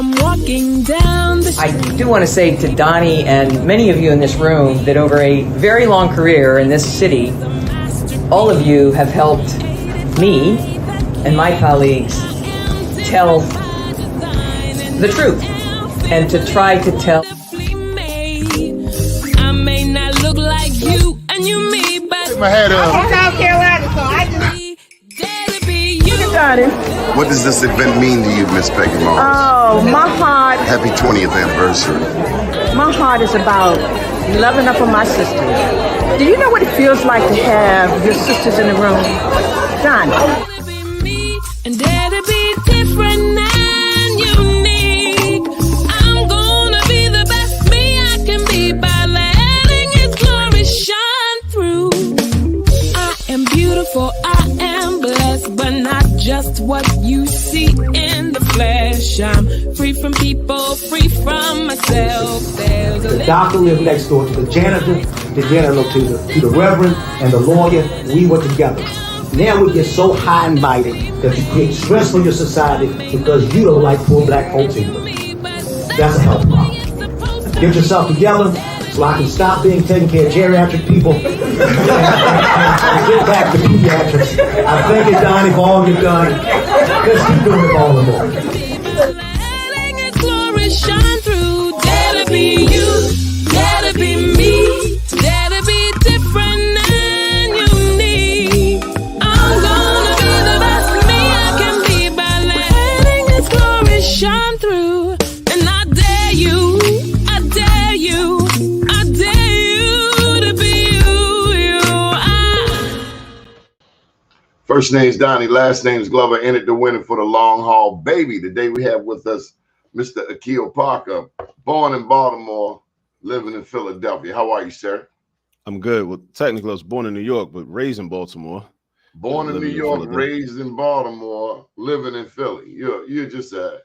I'm walking down the street. I do want to say to Doni and many of you in this room that over a very long career in this city, all of you have helped me and my colleagues tell the truth and to try to tell. I may not look like you and you me, but my head up. I'm South Carolina, so I just... What does this event mean to you, Miss Peggy Moss? Oh, my heart, Happy 20th anniversary. my heart is about loving up on my sisters. Do you know what it feels like to have your sisters in the room? John. And dare to be different and unique. I'm gonna be the best me I can be by letting His glory shine through. I am beautiful, I am blessed, but not just what you see in the flesh. I'm free from people, free from myself. There's The doctor lived next door to the janitor to the reverend and the lawyer. We were together. Now we get so high and mighty that you create stress for your society because you don't like poor black folks either. That's a health problem. Get yourself together so I can stop being taking care of geriatric people and get back to pediatrics. I thank you, Doni, for all you've done. Let's keep doing it for all the more. letting His glory shine through. Dare to be you, dare to be me, dare to be different and unique. I'm gonna be the best me I can be by letting His glory shine through. And I dare you, I dare you, I dare you to be you. First name's Doni, last name's Glover. Entered the winner for the long haul baby. Today we have with us Mr. Akil Parker, born in Baltimore, living in Philadelphia. How are you, sir? I'm good. Well, technically, I was born in New York, but raised in Baltimore. Born in New York, raised in Baltimore, living in Philly. You're just a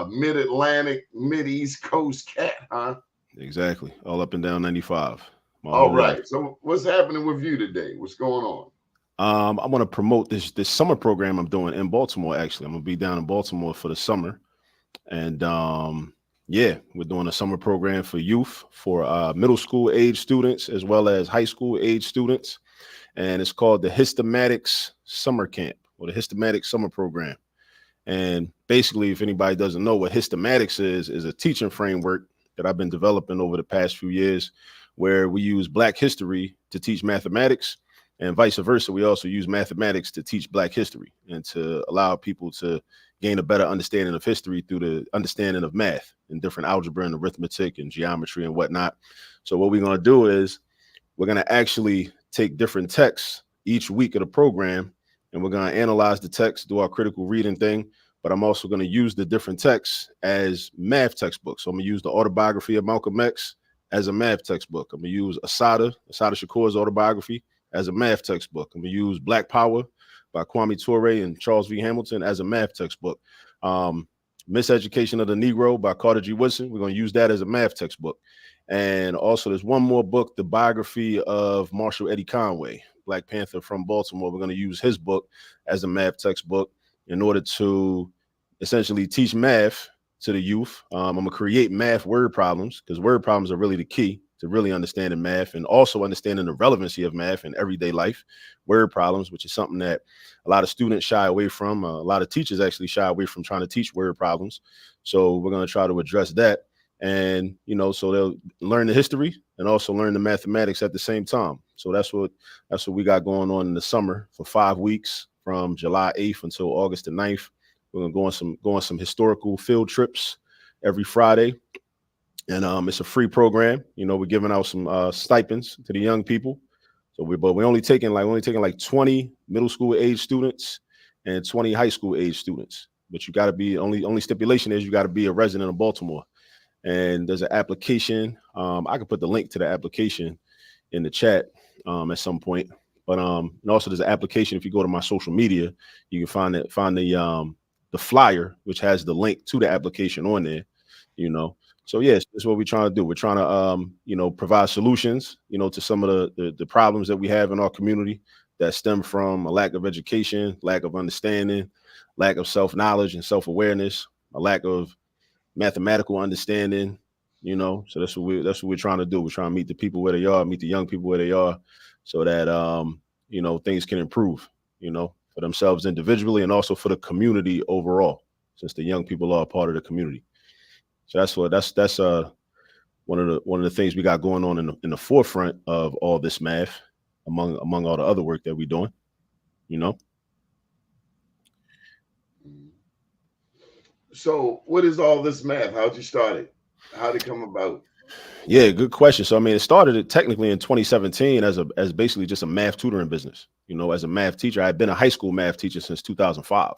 mid-Atlantic, mid-East Coast cat, huh? Exactly. All up and down 95. All right. So what's happening with you today? What's going on? I want to promote this summer program I'm doing in Baltimore. Actually, I'm gonna be down in Baltimore for the summer, and yeah, we're doing a summer program for youth, for middle school age students as well as high school age students, and it's called the Histomatics Summer Camp or the Histomatics Summer Program. And basically, if anybody doesn't know what Histomatics is a teaching framework that I've been developing over the past few years, where we use Black history to teach mathematics. And vice versa, we also use mathematics to teach Black history and to allow people to gain a better understanding of history through the understanding of math and different algebra and arithmetic and geometry and whatnot. So what we're going to do is we're going to actually take different texts each week of the program, and we're going to analyze the text, do our critical reading thing. But I'm also going to use the different texts as math textbooks. So I'm going to use the autobiography of Malcolm X as a math textbook. I'm going to use Assata Shakur's autobiography as a math textbook. I'm going to use Black Power by Kwame Ture and Charles V. Hamilton as a math textbook. Miseducation of the Negro by Carter G. Woodson. We're going to use that as a math textbook. And also there's one more book, the biography of Marshall Eddie Conway, Black Panther from Baltimore. We're going to use his book as a math textbook in order to essentially teach math to the youth. I'm going to create math word problems because word problems are really the key to really understanding math and also understanding the relevancy of math in everyday life. Word problems, which is something that a lot of students shy away from. A lot of teachers actually shy away from trying to teach word problems. So we're going to try to address that. And, you know, so they'll learn the history and also learn the mathematics at the same time. So that's what we got going on in the summer for 5 weeks from July 8th until August the 9th. We're going to go on some historical field trips every Friday. And it's a free program. You know, we're giving out some stipends to the young people. So we're only taking like 20 middle school age students and 20 high school age students. But you got to be only stipulation is you got to be a resident of Baltimore. And there's an application. I can put the link to the application in the chat at some point. But and also there's an application. If you go to my social media, you can find the flyer, which has the link to the application on there. You know. So yes, that's what we're trying to do. We're trying to, you know, provide solutions, you know, to some of the problems that we have in our community that stem from a lack of education, lack of understanding, lack of self-knowledge and self-awareness, a lack of mathematical understanding, you know. So that's what we're trying to do. We're trying to meet the people where they are, meet the young people where they are, so that you know, things can improve, you know, for themselves individually and also for the community overall, since the young people are a part of the community. So that's one of the things we got going on in the forefront of all this math, among all the other work that we're doing, you know. So what is all this math? How'd you start it? How'd it come about? Yeah, good question. So I mean, it started technically in 2017 as basically just a math tutoring business. You know, as a math teacher, I've been a high school math teacher since 2005.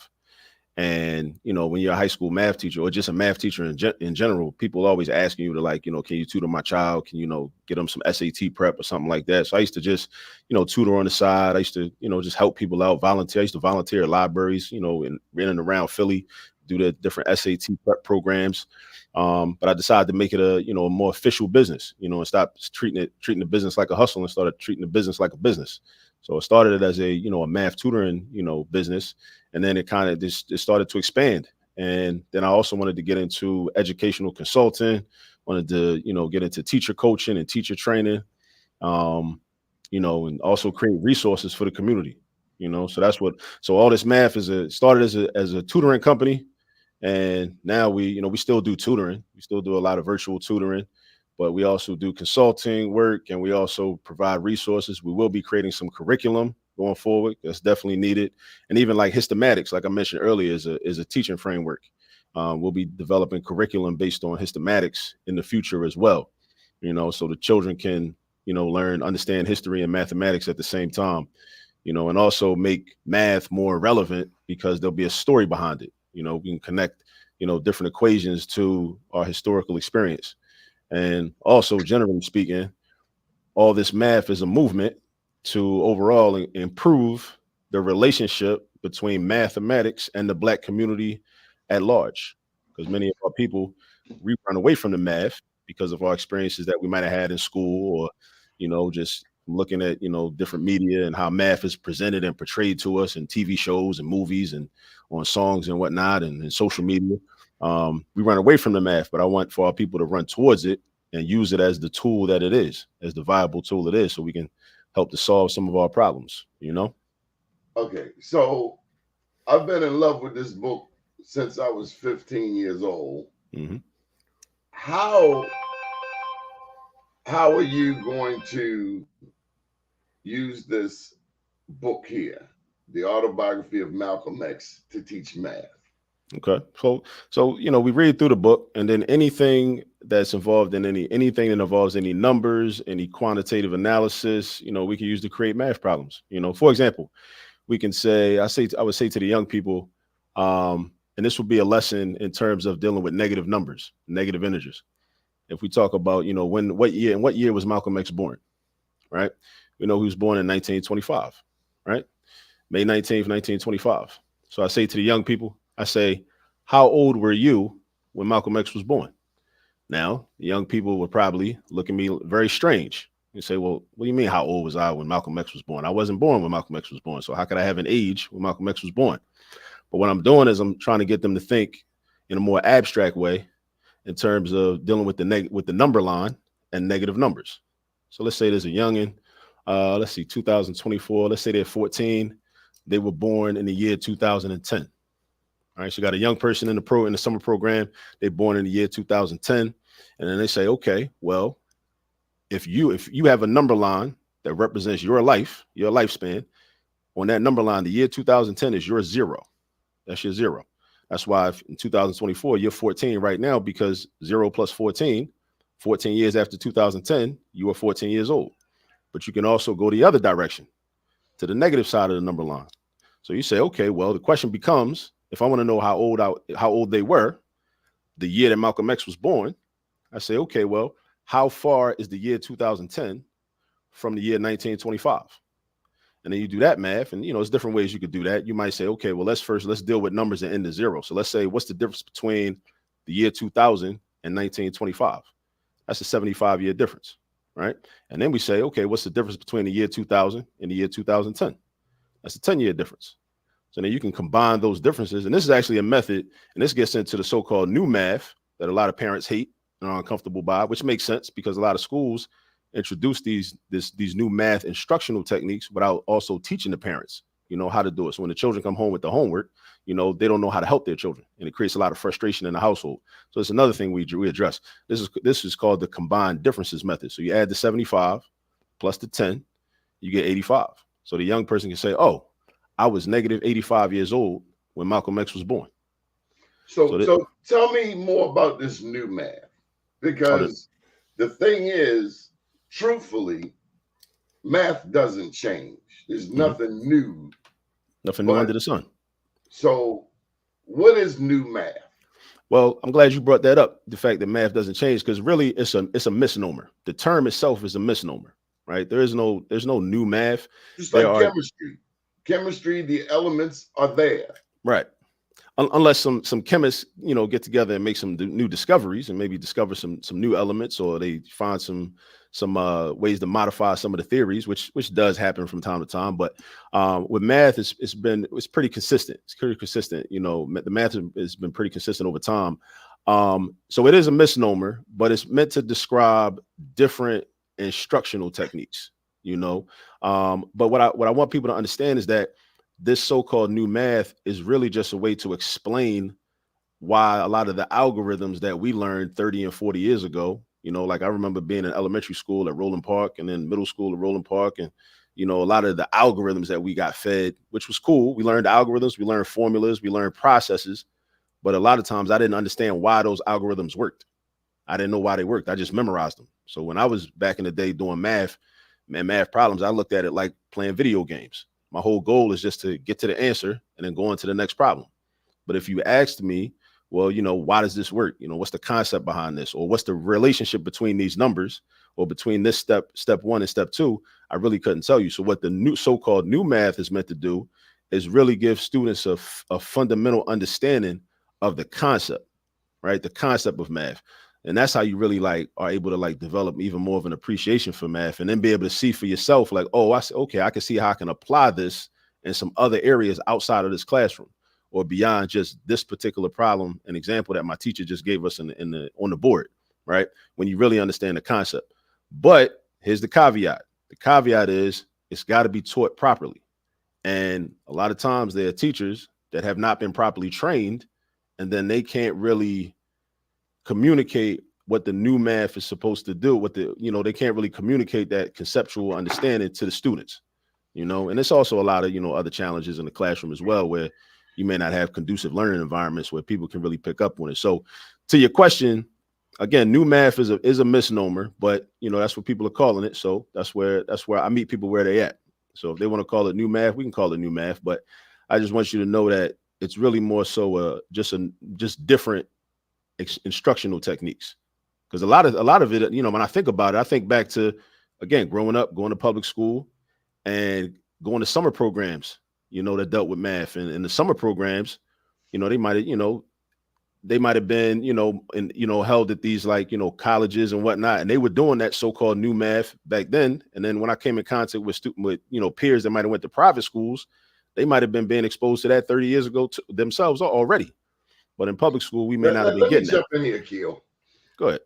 And, you know, when you're a high school math teacher or just a math teacher in general, people always asking you to, like, you know, can you tutor my child? Can you know, get them some SAT prep or something like that? So I used to just, you know, tutor on the side. I used to, you know, just help people out, volunteer. I used to volunteer at libraries, you know, in and around Philly, do the different SAT prep programs. But I decided to make it a, you know, a more official business, you know, and stop treating the business like a hustle and started treating the business like a business. So it started as a, you know, a math tutoring, you know, business. And then it kind of just it started to expand. And then I also wanted to get into educational consulting, wanted to, you know, get into teacher coaching and teacher training, you know, and also create resources for the community, you know. So all this math started as a tutoring company. And now we still do tutoring. We still do a lot of virtual tutoring, but we also do consulting work and we also provide resources. We will be creating some curriculum going forward. That's definitely needed. And even like hystematics, like I mentioned earlier, is a teaching framework. We'll be developing curriculum based on hystematics in the future as well, you know, so the children can, you know, understand history and mathematics at the same time, you know, and also make math more relevant because there'll be a story behind it. You know, we can connect, you know, different equations to our historical experience. And also, generally speaking, all this math is a movement to overall improve the relationship between mathematics and the Black community at large. Because many of our people, we run away from the math because of our experiences that we might have had in school, or, you know, just looking at, you know, different media and how math is presented and portrayed to us in TV shows and movies and on songs and whatnot and social media. We run away from the math, but I want for our people to run towards it and use it as the tool that it is, as the viable tool it is, so we can help to solve some of our problems, you know? Okay, so I've been in love with this book since I was 15 years old. Mm-hmm. How are you going to use this book here, the autobiography of Malcolm X, to teach math? Okay, so you know, we read through the book, and then anything that's involved in anything that involves any numbers, any quantitative analysis, you know, we can use to create math problems. You know, for example, we can say, I would say to the young people, and this would be a lesson in terms of dealing with negative numbers, negative integers. If we talk about, you know, what year was Malcolm X born, right? We know he was born in 1925, right? May 19th, 1925. So I say to the young people, I say, how old were you when Malcolm X was born? Now, the young people would probably look at me very strange and say, well, what do you mean, how old was I when Malcolm X was born? I wasn't born when Malcolm X was born. So how could I have an age when Malcolm X was born? But what I'm doing is I'm trying to get them to think in a more abstract way in terms of dealing with the number line and negative numbers. So let's say there's a youngin, let's see, 2024, let's say they're 14. They were born in the year 2010. All right, so you got a young person in the summer program. They're born in the year 2010, and then they say, okay, well, if you have a number line that represents your life, your lifespan, on that number line, the year 2010 is your zero. That's your zero. That's why in 2024 you're 14 right now, because 0 plus 14 years after 2010, you are 14 years old. But you can also go the other direction, to the negative side of the number line. So you say, okay, well, the question becomes, if I want to know how old they were the year that Malcolm X was born, I say, okay, well, how far is the year 2010 from the year 1925? And then you do that math, and, you know, there's different ways you could do that. You might say, okay, well, let's deal with numbers that end in zero. So let's say, what's the difference between the year 2000 and 1925? That's a 75-year difference, right? And then we say, okay, what's the difference between the year 2000 and the year 2010? That's a 10-year difference. So then you can combine those differences. And this is actually a method, and this gets into the so-called new math, that a lot of parents hate and are uncomfortable by, which makes sense because a lot of schools introduce these new math instructional techniques without also teaching the parents, how to do it. So when the children come home with the homework, they don't know how to help their children, and it creates a lot of frustration in the household. So it's another thing we address. This is called the combined differences method. So you add the 75 plus the 10, you get 85. So the young person can say, oh, I was negative 85 years old when Malcolm X was born. So tell me more about this new math, because the thing is, truthfully, math doesn't change. There's nothing new. Nothing new under the sun. So what is new math? Well, I'm glad you brought that up, the fact that math doesn't change, because really it's a misnomer. The term itself is a misnomer, right? There's no new math. Just like chemistry. Chemistry, the elements are there. Right. Unless some chemists, get together and make some new discoveries and maybe discover some new elements, or they find some ways to modify some of the theories, which does happen from time to time. But with math, it's pretty consistent. It's pretty consistent. The math has been pretty consistent over time. So it is a misnomer, but it's meant to describe different instructional techniques. But what I want people to understand is that this so-called new math is really just a way to explain why a lot of the algorithms that we learned 30 and 40 years ago, like I remember being in elementary school at Roland Park and then middle school at Roland Park. And, a lot of the algorithms that we got fed, which was cool. We learned algorithms, we learned formulas, we learned processes. But a lot of times I didn't understand why those algorithms worked. I didn't know why they worked. I just memorized them. So when I was back in the day doing math problems, I looked at it like playing video games. My whole goal is just to get to the answer and then go on to the next problem. But if you asked me, well, why does this work? What's the concept behind this? Or what's the relationship between these numbers, or between this step 1 and step 2? I really couldn't tell you. So what the new so-called new math is meant to do is really give students a fundamental understanding of the concept, right? The concept of math. And that's how you really are able to develop even more of an appreciation for math, and then be able to see for yourself, oh, I can see how I can apply this in some other areas outside of this classroom, or beyond just this particular problem, an example that my teacher just gave us on the board, right? When you really understand the concept. But here's the caveat. The caveat is it's got to be taught properly. And a lot of times there are teachers that have not been properly trained, and then they can't really communicate what the new math is supposed to do. They can't really communicate that conceptual understanding to the students, and it's also a lot of, other challenges in the classroom as well, where you may not have conducive learning environments where people can really pick up on it. So to your question, again, new math is a misnomer, but that's what people are calling it. So that's where I meet people where they at. So if they want to call it new math, we can call it new math. But I just want you to know that it's really more so just different instructional techniques. Because a lot of it, when I think about it, I think back to, again, growing up, going to public school and going to summer programs, that dealt with math. And in the summer programs, they might have been, held at these colleges and whatnot. And they were doing that so-called new math back then. And then when I came in contact with peers that might have went to private schools, they might have been being exposed to that 30 years ago themselves already. But in public school, we may not have been getting that. Let me jump in here, Akil. Go ahead.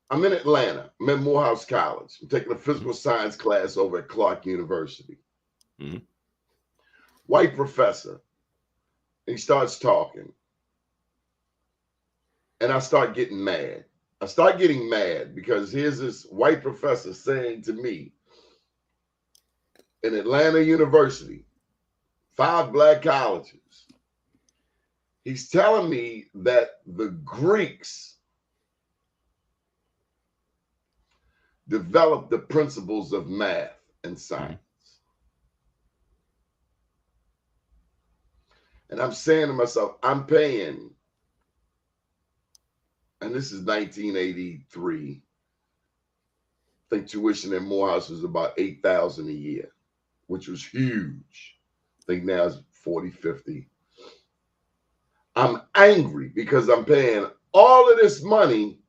I'm in Atlanta. I'm at Morehouse College. I'm taking a physical science class over at Clark University. Mm-hmm. White professor. He starts talking. And I start getting mad. I start getting mad because here's this white professor saying to me, in Atlanta University, 5 black colleges, he's telling me that the Greeks developed the principles of math and science. And I'm saying to myself, I'm paying, and this is 1983. I think tuition in Morehouse was about $8,000 a year, which was huge. I think now it's 40, 50. I'm angry because I'm paying all of this money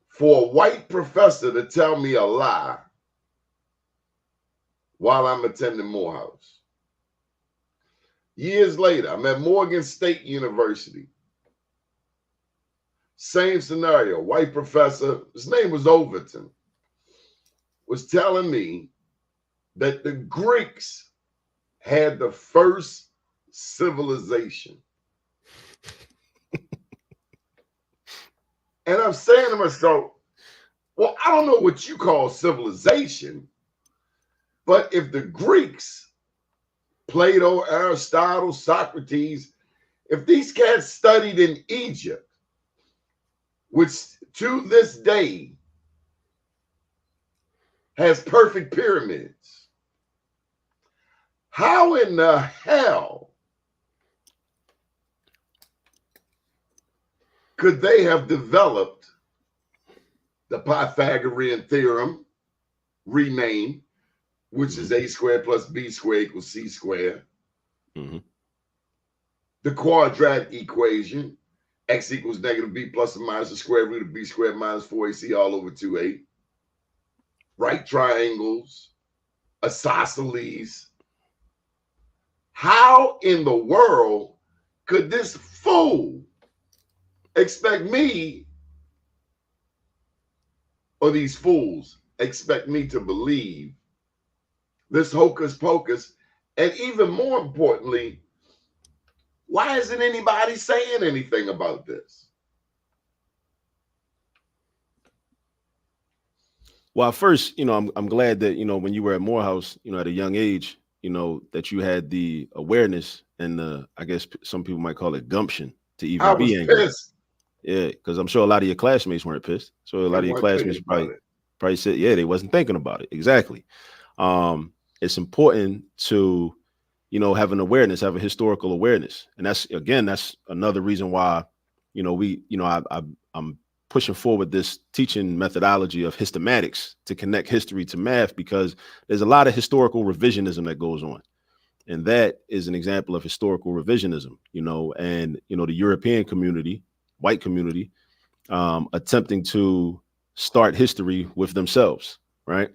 for a white professor to tell me a lie while I'm attending Morehouse. Years later, I'm at Morgan State University. Same scenario. White professor, his name was Overton, was telling me that the Greeks had the first civilization. And I'm saying to myself, well, I don't know what you call civilization, but if the Greeks, Plato, Aristotle, Socrates, if these cats studied in Egypt, which to this day has perfect pyramids, how in the hell could they have developed the Pythagorean theorem, renamed, which is a squared plus b squared equals c squared? Mm-hmm. The quadratic equation, x equals negative b plus or minus the square root of b squared minus 4ac all over 2a. Right triangles, isosceles. How in the world could this fool expect me, or these fools expect me to believe this hocus pocus? And even more importantly, why isn't anybody saying anything about this? Well, first, I'm glad that, when you were at Morehouse, at a young age, that you had the awareness and the, I guess some people might call it gumption to even I be was angry. pissed. Yeah, because I'm sure a lot of your classmates weren't pissed. So a lot of your classmates probably said, yeah, they wasn't thinking about it. Exactly. It's important to, have an awareness, have a historical awareness. And that's another reason why, I'm pushing forward this teaching methodology of histomatics to connect history to math, because there's a lot of historical revisionism that goes on. And that is an example of historical revisionism, and, the European community, white community, attempting to start history with themselves, right?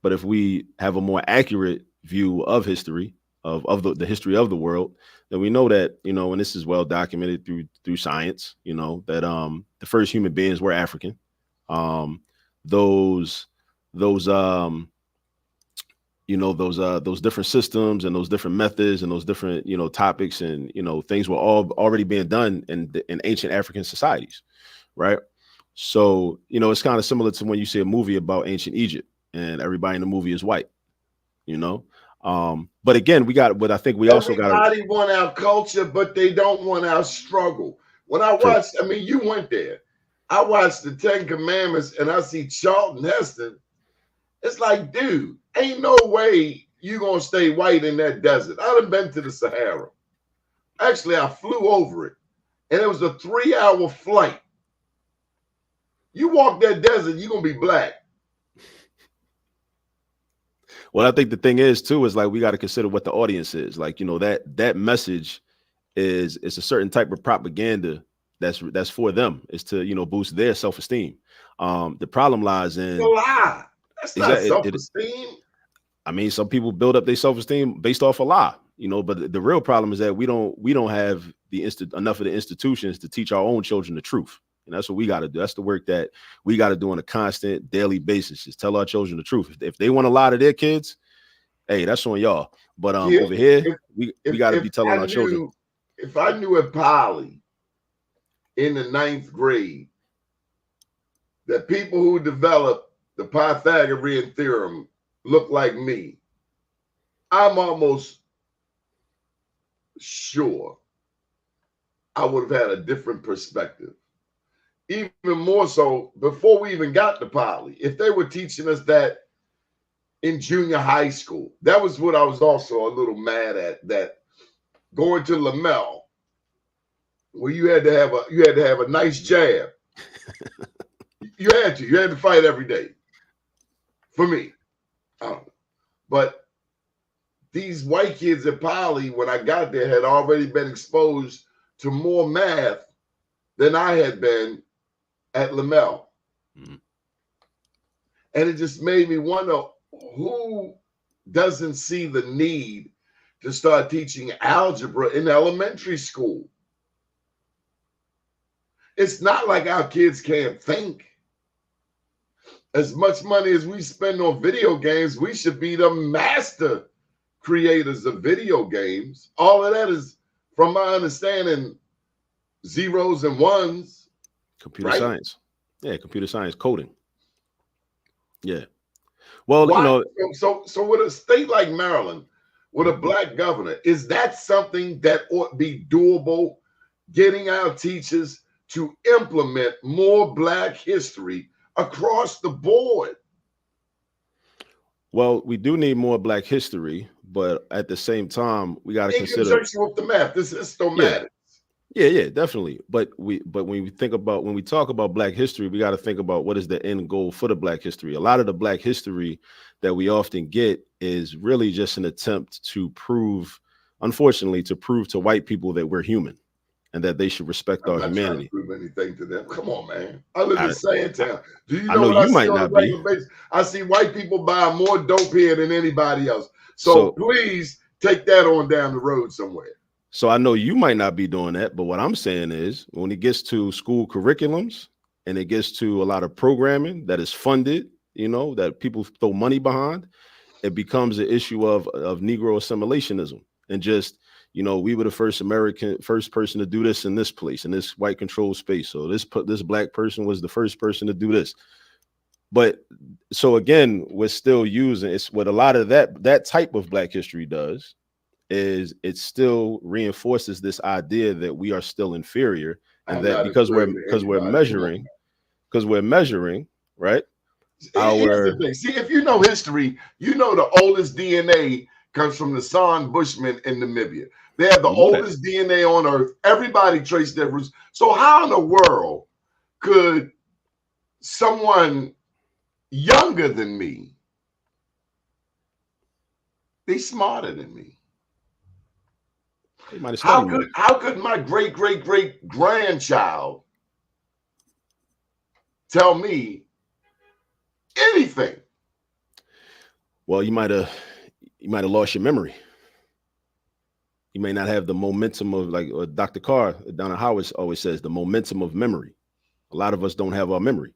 But if we have a more accurate view of history, of the history of the world, then we know that, and this is well documented through science, that the first human beings were African. Those different systems and those different methods and those different, topics and, things were all already being done in ancient African societies, right? So, it's kind of similar to when you see a movie about ancient Egypt and everybody in the movie is white, but again, we got what I think we also got. Everybody want our culture, but they don't want our struggle. When I watched, you went there. I watched the 10 Commandments and I see Charlton Heston. It's like, dude, ain't no way you gonna stay white in that desert. I done been to the Sahara. Actually, I flew over it, and it was a 3-hour flight. You walk that desert, you're gonna be black. Well, I think the thing is too, is like, we got to consider what the audience is like, that message is a certain type of propaganda that's for them, is to, boost their self-esteem. The problem lies in it's a lie. That's not self-esteem. Some people build up their self-esteem based off a lie, but the real problem is that we don't have enough of the institutions to teach our own children the truth. And that's what we got to do. That's the work that we got to do on a constant daily basis, is tell our children the truth. If they want to lie to their kids, hey, that's on y'all. But over here, we got to be telling our children. If I knew at Poly in the 9th grade that people who developed the Pythagorean theorem look like me, I'm almost sure I would have had a different perspective. Even more so before we even got to Poly. If they were teaching us that in junior high school, that was what I was also a little mad at, that going to Lamel, where you had to have a nice jab. You had to fight every day. For me, I don't know. But these white kids at Poly, when I got there, had already been exposed to more math than I had been at Lamel. Mm-hmm. And it just made me wonder, who doesn't see the need to start teaching algebra in elementary school. It's not like our kids can't think. As much money as we spend on video games, we should be the master creators of video games. All of that is, from my understanding, zeros and ones. Computer right? science. Yeah, computer science, coding. Yeah. Well, Why? you know, So with a state like Maryland, with a black governor, is that something that ought to be doable? Getting our teachers to implement more Black history across the board. well, we do need more Black history, but at the same time, we got to In consider. conjunction with the math, this is still matters. Yeah, definitely. But when we talk about Black history, we got to think about what is the end goal for the Black history. A lot of the Black history that we often get is really just an attempt to prove, unfortunately, to prove to white people that we're human and that they should respect our humanity. Prove anything to them. Come on, man. I live in Sandtown. Do you I know know what I you see might on a not be. regular basis? I see white people buying more dope here than anybody else. So please take that on down the road somewhere. So I know you might not be doing that, but what I'm saying is when it gets to school curriculums and it gets to a lot of programming that is funded, you know, that people throw money behind, it becomes an issue of Negro assimilationism and just, you know, we were the first person to do this in this place, in this white controlled space. So this Black person was the first person to do this. But so again, we're still using, it's what a lot of that type of Black history does is it still reinforces this idea that we are still inferior, and that because we're measuring, right? Here's the thing. See, if you know history, you know the oldest DNA comes from the San Bushmen in Namibia. They have the oldest DNA on Earth. Everybody traced their roots. So how in the world could someone younger than me be smarter than me? How could my great grandchild tell me anything? Well, you might have lost your memory. You may not have the momentum of, like Dr. Carr down at Howard always says, the momentum of memory. A lot of us don't have our memory.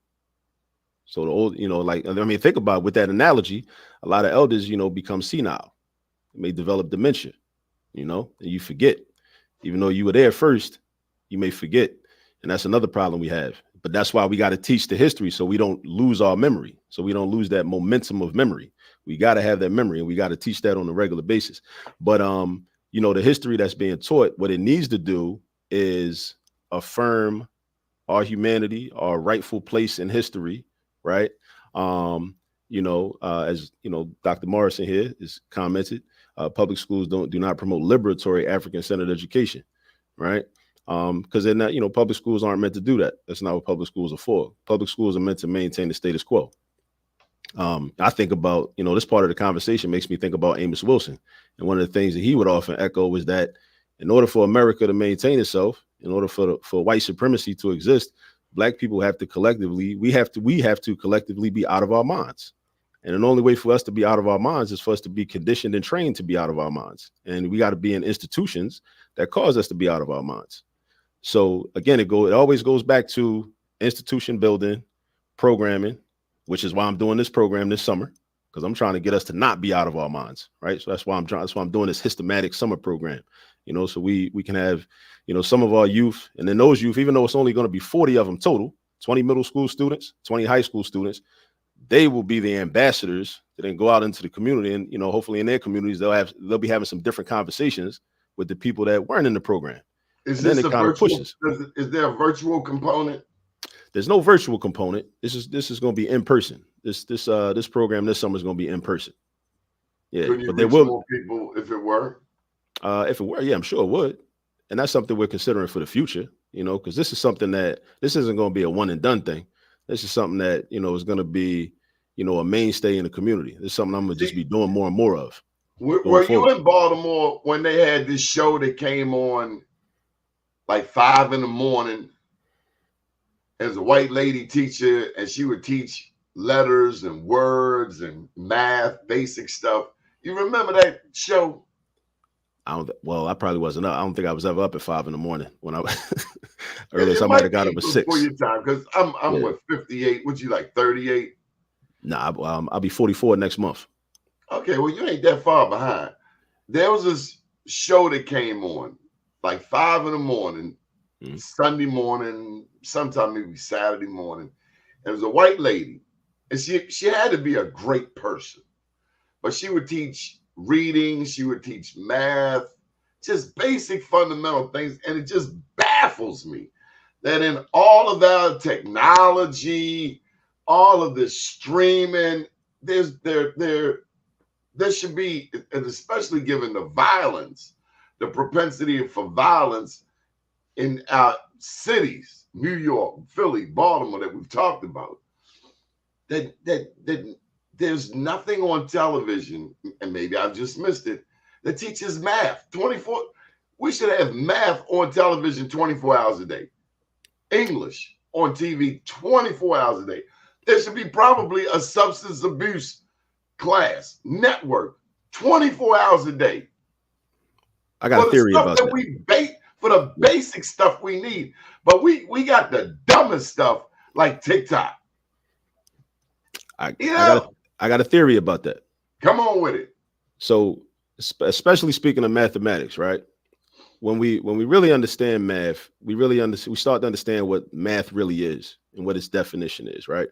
So the old, you know, like, I mean, think about it, with that analogy, a lot of elders, you know, become senile. They may develop dementia, you know, and you forget. Even though you were there first, you may forget. And that's another problem we have. But that's why we got to teach the history so we don't lose our memory, so we don't lose that momentum of memory. We got to have that memory, and we got to teach that on a regular basis. But, you know, the history that's being taught, what it needs to do is affirm our humanity, our rightful place in history, right? You know, as you know, Dr. Morrison here has commented, public schools do not promote liberatory African-centered education, right? Because they're not, you know, public schools aren't meant to do that. That's not what public schools are for. Public schools are meant to maintain the status quo. I think about, you know, this part of the conversation makes me think about Amos Wilson. And one of the things that he would often echo was that in order for America to maintain itself, in order for white supremacy to exist, Black people have to collectively, we have to collectively be out of our minds. And the only way for us to be out of our minds is for us to be conditioned and trained to be out of our minds. And we got to be in institutions that cause us to be out of our minds. So again, it always goes back to institution building, programming, which is why I'm doing this program this summer, because I'm trying to get us to not be out of our minds, right? So that's why I'm doing this systematic summer program, you know, so we can have, you know, some of our youth, and then those youth, even though it's only going to be 40 of them total, 20 middle school students, 20 high school students, they will be the ambassadors to then go out into the community, and, you know, hopefully in their communities, they'll be having some different conversations with the people that weren't in the program. Is there a virtual component? There's no virtual component. This is going to be in person. This program this summer is going to be in person. Yeah, but there will more people if it were. Yeah, I'm sure it would, and that's something we're considering for the future. You know, because this isn't going to be a one and done thing. This is something that, you know, is going to be, you know, a mainstay in the community. This is something I'm going to just be doing more and more of. Were you in Baltimore when they had this show that came on like 5 a.m. as a white lady teacher, and she would teach letters and words and math, basic stuff? You remember that show? Well, I probably wasn't up. I don't think I was ever up at 5 in the morning when I was earliest. It I might might have got be up at before 6. your time because I'm Yeah. what 58. What you like 38? Nah, I'll be 44 next month. Okay, well you ain't that far behind. There was this show that came on like 5 in the morning, Sunday morning, sometime maybe Saturday morning. And it was a white lady, and she had to be a great person, but she would teach reading, she would teach math, just basic fundamental things, and it just baffles me that in all of our technology, all of this streaming, there should be, and especially given the violence, the propensity for violence in our cities, New York, Philly, Baltimore, that we've talked about, that there's nothing on television, and maybe I've just missed it, that teaches math 24. We should have math on television 24 hours a day, English on TV 24 hours a day. There should be probably a substance abuse class, network, 24 hours a day. I got a theory about that. For the basic stuff we need. But we got the dumbest stuff like TikTok. I got a theory about that. Come on with it. So, especially speaking of mathematics, right? When we really understand math, we start to understand what math really is and what its definition is, right?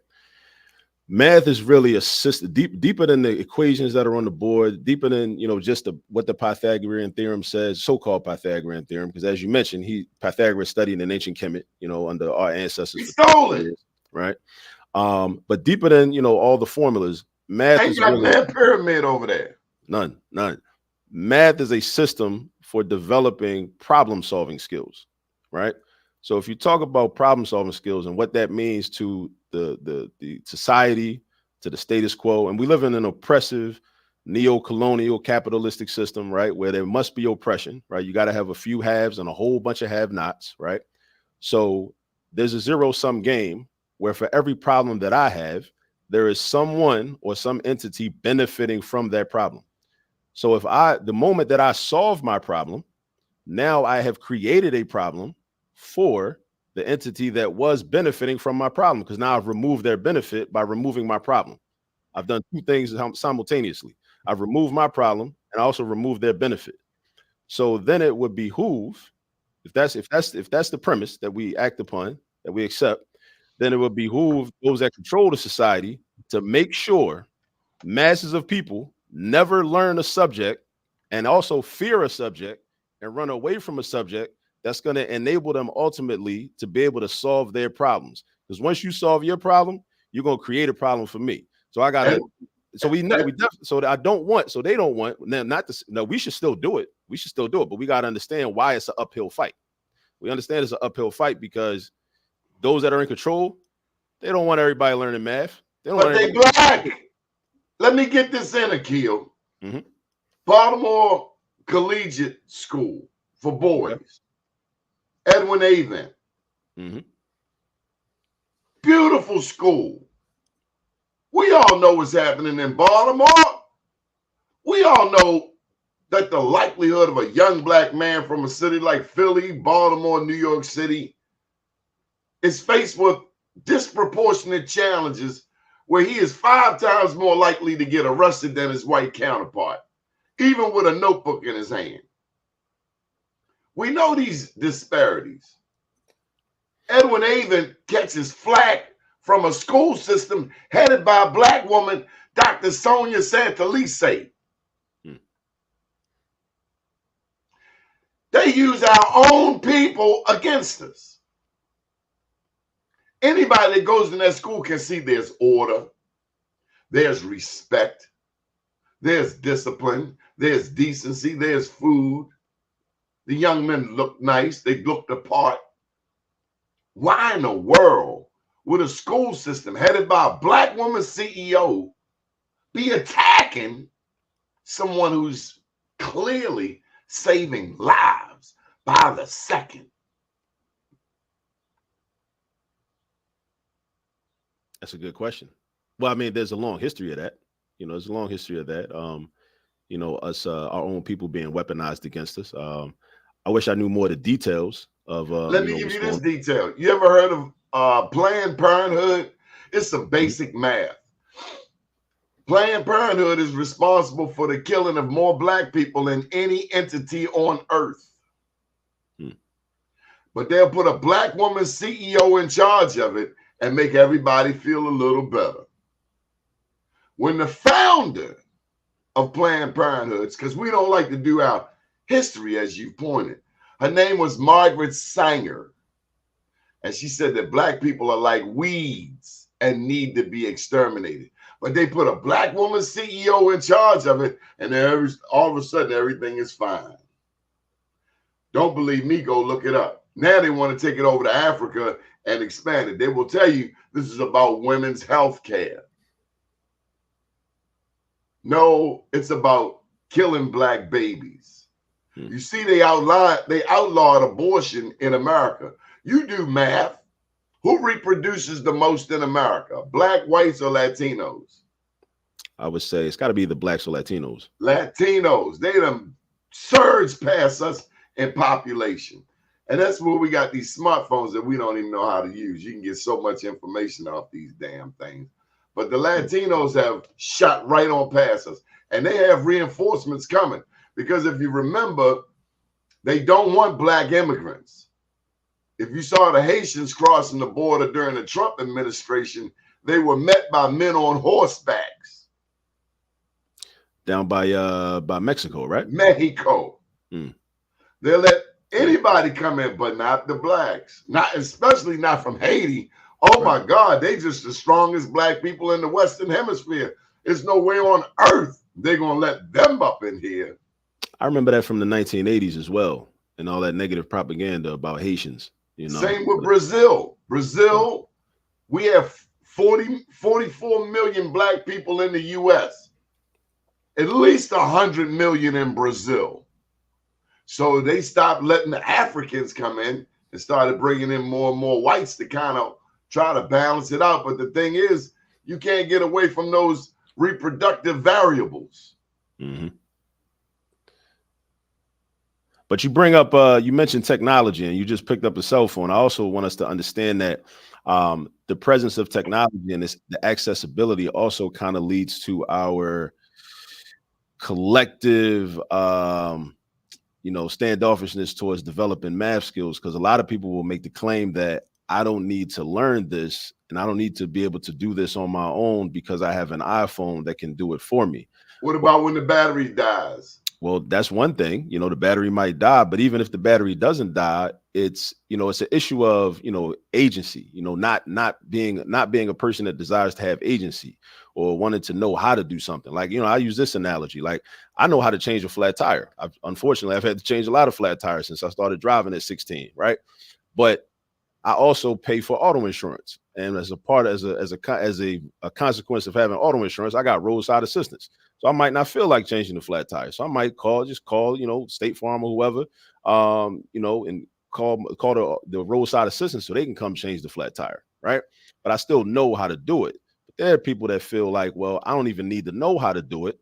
Math is really a system deeper than the equations that are on the board, deeper than, just what the Pythagorean theorem says, so-called Pythagorean theorem, because as you mentioned, Pythagoras studied in ancient Kemet, under our ancestors. He stole it. Right. But deeper than, all the formulas, math ain't is got really that pyramid over there. None. Math is a system for developing problem-solving skills, right? So if you talk about problem-solving skills and what that means to the society, to the status quo, and we live in an oppressive, neo-colonial, capitalistic system, right, where there must be oppression, right? You got to have a few haves and a whole bunch of have-nots, right? So there's a zero-sum game where for every problem that I have, there is someone or some entity benefiting from that problem. So the moment that I solve my problem, now I have created a problem for the entity that was benefiting from my problem, because now I've removed their benefit by removing my problem. I've done two things simultaneously. I've removed my problem and I also removed their benefit. So then it would behoove, if that's the premise that we act upon, that we accept, then it would behoove those that control the society to make sure masses of people never learn a subject and also fear a subject and run away from a subject that's going to enable them ultimately to be able to solve their problems. Because once you solve your problem, you're going to create a problem for me. So I got to, so we don't want, now we should still do it. But we got to understand why it's an uphill fight. We understand it's an uphill fight because those that are in control, they don't want everybody learning math. But they black. Let me get this in, Akil. Mm-hmm. Baltimore Collegiate School for boys. Okay. Edwin Avent. Mm-hmm. Beautiful school. We all know what's happening in Baltimore. We all know that the likelihood of a young black man from a city like Philly, Baltimore, New York City is faced with disproportionate challenges where he is 5 times more likely to get arrested than his white counterpart, even with a notebook in his hand. We know these disparities. Edwin Avent catches flack from a school system headed by a black woman, Dr. Sonia Santelice. They use our own people against us. Anybody that goes in that school can see there's order, there's respect, there's discipline, there's decency, there's food. The young men look nice, they look the part. Why in the world would a school system headed by a black woman CEO be attacking someone who's clearly saving lives by the second? That's a good question. Well, I mean, there's a long history of that. There's a long history of that. you know, us, our own people being weaponized against us. I wish I knew more of the details of. Let me give you this detail. You ever heard of Planned Parenthood? It's some basic math. Planned Parenthood is responsible for the killing of more black people than any entity on earth. But they'll put a black woman CEO in charge of it and make everybody feel a little better. When the founder of Planned Parenthood, because we don't like to do our history, as you pointed, her name was Margaret Sanger. And she said that black people are like weeds and need to be exterminated. But they put a black woman CEO in charge of it, and all of a sudden everything is fine. Don't believe me, go look it up. Now they want to take it over to Africa and expand it. They will tell you this is about women's health care. No, it's about killing black babies. You see, they outlawed abortion in America. You do math. Who reproduces the most in America? Black, whites, or Latinos? I would say it's got to be the blacks or Latinos. Latinos. They done surge past us in population. And that's where we got these smartphones that we don't even know how to use. You can get so much information off these damn things. But the Latinos have shot right on past us. And they have reinforcements coming. Because if you remember, they don't want black immigrants. If you saw the Haitians crossing the border during the Trump administration, they were met by men on horsebacks. Down by Mexico, right? Mexico. They'll let anybody come in, but not the blacks. Especially not from Haiti. Oh my God, they just the strongest black people in the Western Hemisphere. There's no way on earth they're gonna let them up in here. I remember that from the 1980s as well, and all that negative propaganda about Haitians. You know, same with Brazil. Brazil, we have 44 million black people in the U.S. At least 100 million in Brazil. So they stopped letting the Africans come in and started bringing in more and more whites to kind of try to balance it out. But the thing is, you can't get away from those reproductive variables. But you bring up, you mentioned technology, and you just picked up a cell phone. I also want us to understand that the presence of technology and the accessibility also kind of leads to our collective, standoffishness towards developing math skills. Because a lot of people will make the claim that I don't need to learn this, and I don't need to be able to do this on my own because I have an iPhone that can do it for me. What about when the battery dies? Well, that's one thing, the battery might die, but even if the battery doesn't die, it's an issue of, agency, not being a person that desires to have agency or wanted to know how to do something. Like, I use this analogy, like I know how to change a flat tire. Unfortunately, I've had to change a lot of flat tires since I started driving at 16. Right. But I also pay for auto insurance. And as a consequence of having auto insurance, I got roadside assistance. So I might not feel like changing the flat tire. So I might call State Farm or whoever, and call the roadside assistance so they can come change the flat tire. Right. But I still know how to do it. But there are people that feel like, well, I don't even need to know how to do it.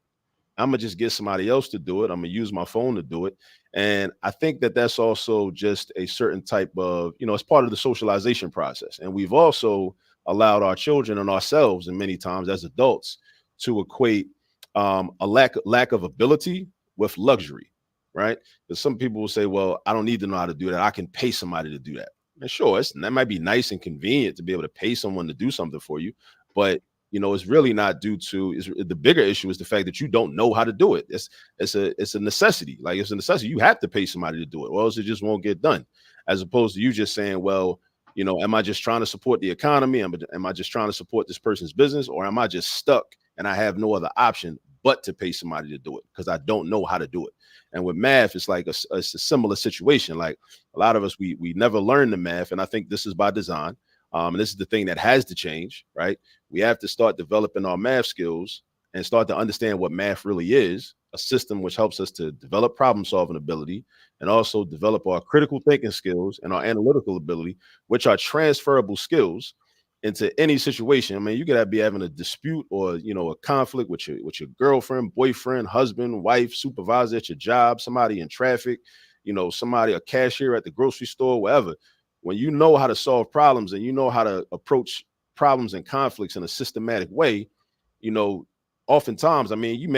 I'm going to just get somebody else to do it. I'm going to use my phone to do it. And I think that that's also just a certain type of, it's part of the socialization process. And we've also allowed our children and ourselves, and many times as adults, to equate a lack of ability with luxury, right? Because some people will say, well, I don't need to know how to do that. I can pay somebody to do that. And sure, that might be nice and convenient to be able to pay someone to do something for you. But it's really not due to the bigger issue is the fact that you don't know how to do it. It's a necessity. Like it's a necessity. You have to pay somebody to do it, or else it just won't get done. As opposed to you just saying, well, am I just trying to support the economy? Am I just trying to support this person's business, or am I just stuck and I have no other option but to pay somebody to do it because I don't know how to do it? And with math, it's like it's a similar situation. Like a lot of us, we never learn the math, and I think this is by design. And this is the thing that has to change, right? We have to start developing our math skills and start to understand what math really is, a system which helps us to develop problem solving ability and also develop our critical thinking skills and our analytical ability, which are transferable skills into any situation. I mean, you could be having a dispute or, you know, a conflict with your girlfriend, boyfriend, husband, wife, supervisor at your job, somebody in traffic, you know, somebody, a cashier at the grocery store, wherever. When you know how to solve problems and you know how to approach problems and conflicts in a systematic way, you know, oftentimes, I mean, you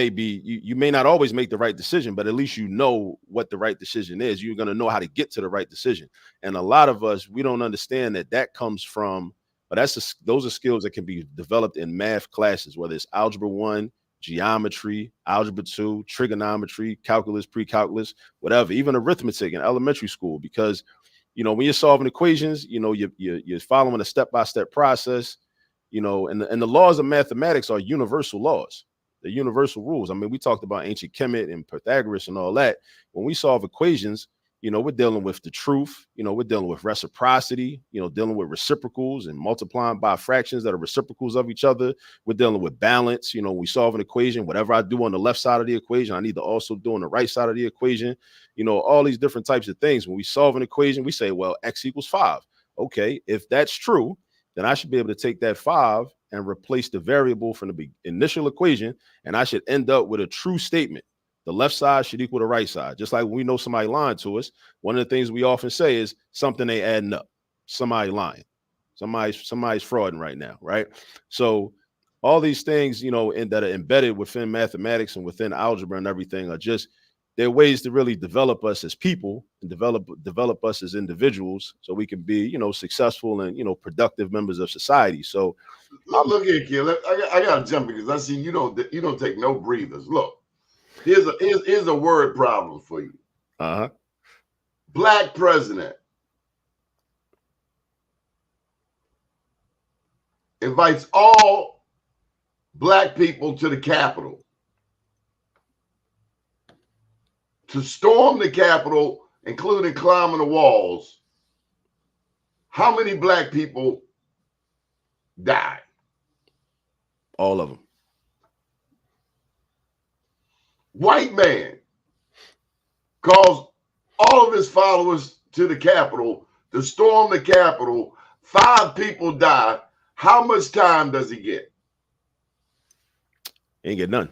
may not always make the right decision, but at least you know what the right decision is. You're going to know how to get to the right decision. And a lot of us, we don't understand that comes from, but those are skills that can be developed in math classes, whether it's algebra 1, geometry, algebra 2, trigonometry, calculus, pre-calculus, whatever, even arithmetic in elementary school. Because, you know, when you're solving equations, you know, you're following a step-by-step process, you know, and the laws of mathematics are universal laws. They're universal rules. I mean, we talked about ancient Kemet and Pythagoras and all that. When we solve equations, you know, we're dealing with the truth, you know, we're dealing with reciprocity, you know, dealing with reciprocals and multiplying by fractions that are reciprocals of each other. We're dealing with balance. You know, we solve an equation, whatever I do on the left side of the equation, I need to also do on the right side of the equation. You know, all these different types of things. When we solve an equation, we say, well, x equals 5. Okay, if that's true, then I should be able to take that 5 and replace the variable from the initial equation, and I should end up with a true statement. The left side should equal the right side. Just like when we know somebody lying to us, one of the things we often say is something ain't adding up. Somebody lying. Somebody's frauding right now, right? So all these things, you know, that are embedded within mathematics and within algebra and everything are just, they're ways to really develop us as people and develop us as individuals so we can be, you know, successful and, you know, productive members of society. So look here, Akil. I gotta jump because I see you don't take no breathers. Look. Here's a word problem for you. Black president invites all black people to the Capitol to storm the Capitol, including climbing the walls. How many black people died? All of them. White man calls all of his followers to the Capitol to storm the Capitol. 5 people die. How much time does he get? Ain't get none.